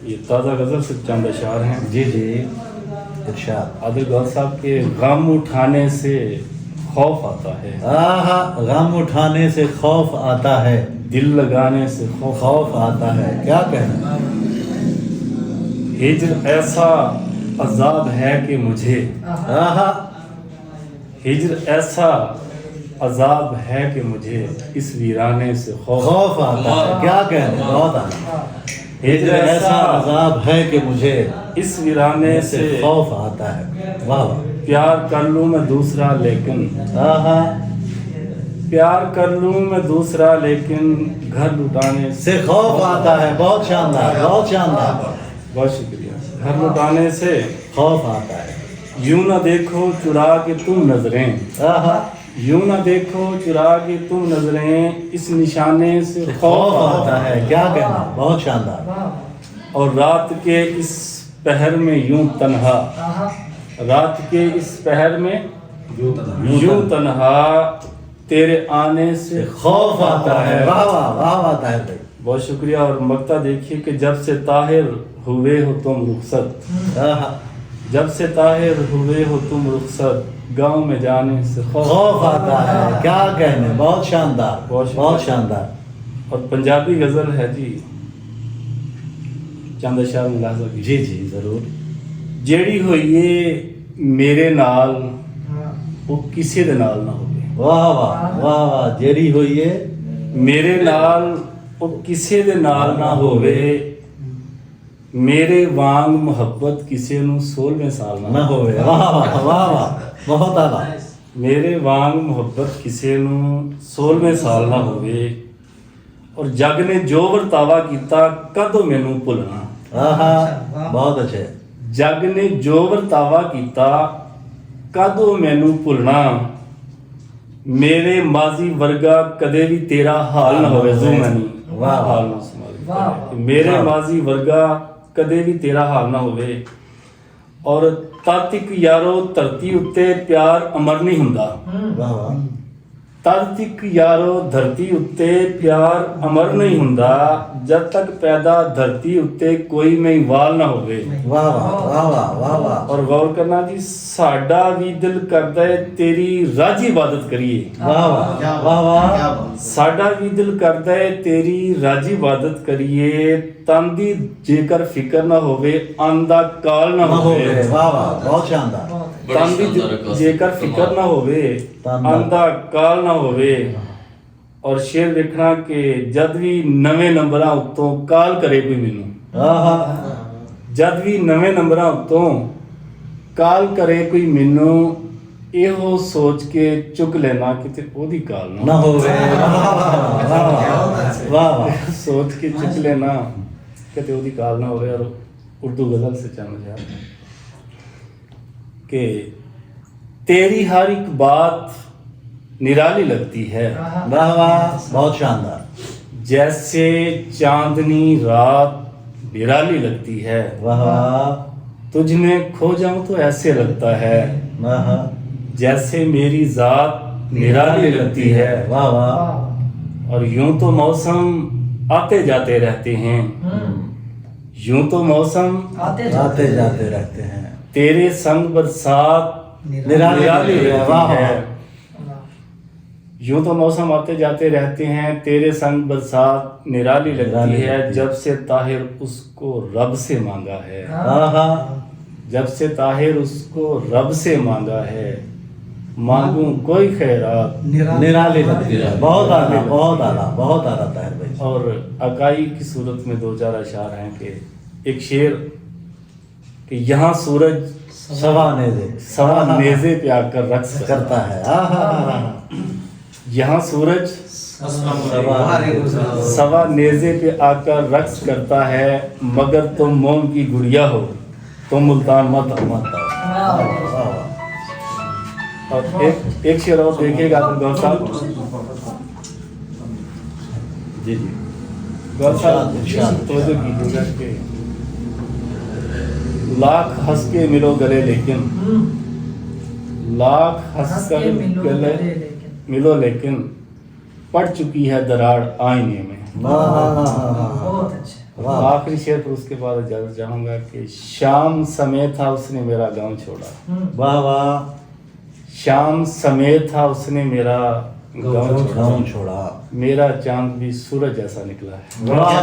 ये ताज़ा गज़ल से चंद अशार हैं। जी जी इरशाद। आदिल गौहर साहब के गम उठाने से खौफ आता है, आहा, गम उठाने से खौफ आता है, दिल लगाने से खौफ आता है। क्या कहना। हिज्र ऐसा अजाब है कि मुझे, आहा, हिज्र ऐसा अजाब है कि मुझे इस वीराने से खौफ आता है। क्या कहना। बहुत आला। हिज्र ऐसा अजाब है कि मुझे इस वीराने से से खौफ आता है। वाह वाह। प्यार कर लूँ मैं दूसरा लेकिन, आहा, प्यार कर लूँ मैं दूसरा लेकिन घर लुटाने से खौफ आता है। बहुत शानदार, बहुत शानदार। बहुत शुक्रिया। घर लुटाने से खौफ आता है। यूं ना देखो चुरा के तुम नजरें, आहा, यूं ना देखो चुरा के तुम नजरें, इस निशाने से खौफ आता है। क्या कहना। बहुत शानदार। और रात के इस पहर में यूं तन्हा, रात के इस पहर में यूं तन्हा, तेरे आने से खौफ आता है। वाह वाह, वाह वाह ताहिर भाई। बहुत शुक्रिया। और मक्ता देखिए कि जब से ताहिर हुए हो तुम रुखसत, आहा, जब से ताहिर हुए हो तुम रुखसत, गांव में जाने से खौफ आता है। क्या कहने। बहुत शानदार, बहुत शानदार। और पंजाबी गजल है जी, चंद अशार मुलाजा की। जी जी जरूर। जेड़ी होइए मेरे नाल वो किसी दे नाल ना होवे, वाह वाह, वाह वाह। जेरी हुई है मेरे नाल वो किसी दे नाल ना होवे, मेरे वांग मुहब्बत किसी नू 16वें साल ना ना होवे। वाह वाह, वाह वाह। बहुत आला। मेरे वांग मुहब्बत किसी नू 16वें साल ना होवे, और जग ने जो वरतावा कीता कदों मैनू भुलना, आहा, बहुत अच्छे। जग ने जो वरतावा कीता कदों मैनू भुलना, मेरे माजी वर्गा कदे भी तेरा हाल ना होवे। ज़ुमनी वाह, वाह। हाल नू संभाल। मेरे माजी वर्गा कदे भी तेरा हाल ना होवे, और तक यारो धरती उत्ते प्यार अमर नहीं हुंदा, वाह वाह, तक यारो धरती उत्ते प्यार अमर नहीं हुंदा, जब तक पैदा धरती उत्ते कोई महिवाल ना होवे। वाह वाह, वाह वाह, वाह वाह। और गौर करना जी, साडा भी दिल करदा है तेरी राजी इबादत करिए, वाह वाह, वाह वाह। साडा भी दिल करदा है तेरी राजी इबादत करिए, तन दी जेकर फिक्र ना होवे आंदा काल ना होवे। वाह वाह, बहुत शानदार। तन दी जेकर फिक्र ना होवे आंदा काल ना होवे। और शेर देखना कि जद भी नवे नंबरां उत्तों काल करे कोई मैनू, आहा, जद भी नवे नंबरां उत्तों काल करे कोई मैनू, ਇਹੋ ਸੋਚ ਕੇ ਚੁੱਕ ਲੈਣਾ ਕਿਤੇ ਉਹਦੀ ਕਾਲ ना ਨਾ होवे। वाह वाह, वाह वाह, वाह वाह। सोच के चुक लेना कहते ਉਹਦੀ काल ना होवे। और उर्दू गजल से चंद यार कि तेरी हर एक बात निराली लगती है, वाह वाह, बहुत शानदार। जैसे चांदनी रात निराली लगती है, वाह वाह, तुझ में खो जाऊं तो ऐसे लगता है, वाह जैसे मेरी जात निराली लगती है। वाह वाह। और यूं तो मौसम आते जाते रहते हैं, यूं तो मौसम आते जाते रहते हैं, तेरे संग बरसात निराली निराली है। रहती वाह है। वाह, यूं तो मौसम आते जाते रहते हैं, तेरे संग बरसात निराली लगती निराली है, लगती है। जब से ताहिर उसको रब से मांगा है, आहा, जब से ताहिर उसको रब से मांगा है, मांगू कोई खैरात निराली लगती है। बहुत आला, बहुत आला, बहुत आला ताहिर भाई। और अकाई की सूरत में दो चार अशार हैं कि एक शेर कि यहाँ सूरज सवा नेज़े सवा नेज़े पे आकर रक्स करता है। आहा, यहाँ सूरज सवा नेज़े पे आकर रक्स करता है, मगर तुम मोम की गुड़िया हो, तुम मुल्तान मत आओ। मत आओ। वाह वाह। और एक शेर और देखिएगा तो गौर साहब जी जी, गौर साहब इरशाद, तो जो कीजिएगा कि लाख हंस के मिलो गले लेकिन, लाख हंस कर गले मिलो लेकिन, पड़ चुकी है दरार आईने में। वाह वाह, वाह, वाह। बहुत अच्छा। वाह। आखिरी शेर पर उसके बाद इजाजत चाहूंगा कि शाम समय था उसने मेरा गांव छोड़ा, वाह वाह। शाम समय था उसने मेरा गांव छोड़ा, गाँव छोड़ा। मेरा चांद भी सूरज जैसा निकला है। वाह।